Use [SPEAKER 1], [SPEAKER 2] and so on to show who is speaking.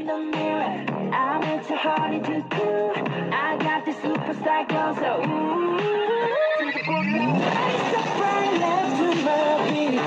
[SPEAKER 1] the mirror. I'm into honey to do. I got this superstar glow, so ooh. Face the bright left to my beat.